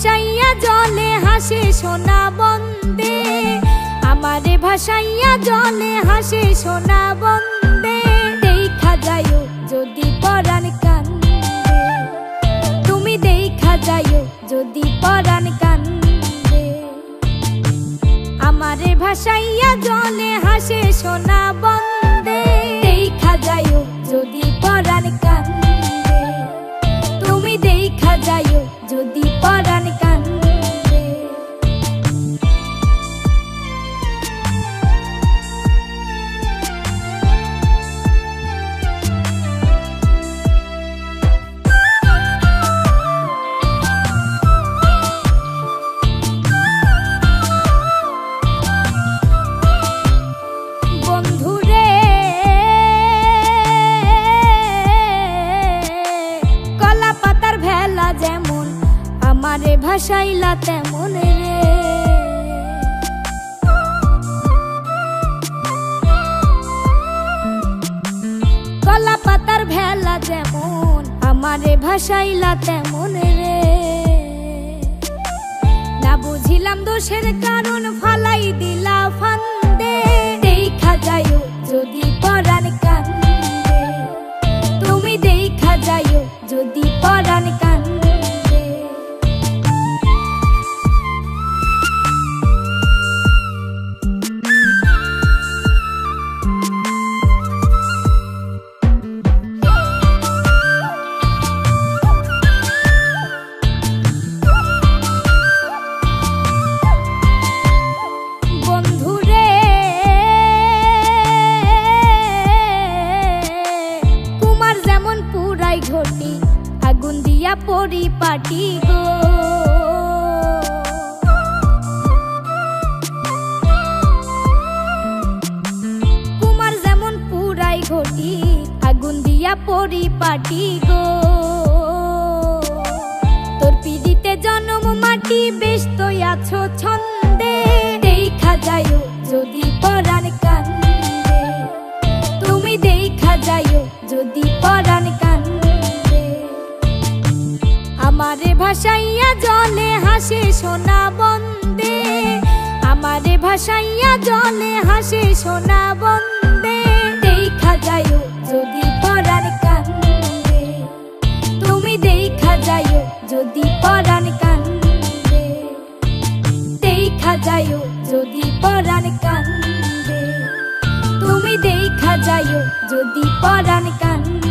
ভাসাইয়া জলে হাসে সোনা বন্দে, আমারে ভাসাইয়া জলে হাসে সোনা বন্দে। দেখা যাইও যদি পরাণ কান্দে, তুমি দেখা যাইও যদি পরাণ কান্দে। আমারে ভাসাইয়া জলে হাসে সোনা বন্দে, দেখা যাইও যদি পরাণ কান্দে, তুমি দেখা যাইও যদি পরাণ কান্দে। বন্ধুরে কলা পাতার ভেলা যেমন আমারে ভাসাইলা তেমন রে। কলা পাতার ভেলা যেমন আমারে ভাসাইলা তেমন রে। না বুঝিলাম দোষের কারণ ফালাই দিলা ফান্দে, দেখা যাইও যদি পরাণ কান্দে, তুমি দেখা যাইও যদি পরাণ কান্দে। বন্ধুরে কুমার যেমন পুরাই ঘটি আগুন দিয়া পরিপাটি গো। কুমার যেমন পুরাই ঘটি আগুন দিয়া পরিপাটি গো। তোর পিড়িতে জনম মাটি বেশ তো আছো ছন্দে, দেখা যাইও যদি পরাণ কান্দে, তুমি দেখা যাইও যদি পরাণ কান্দে। আমারে ভাসাইয়া জলে হাসে সোনা বন্দে, আমারে ভাসাইয়া জলে হাসে সোনা বন্দে। দেখা যাইও যদি পরাণ কান্দে, তুমি দেখা যাইও যদি পরাণ কান্দে, দেখা যাইও যদি পরাণ কান্দে, তুমি দেখা যাইও যদি পরাণ কান্দে।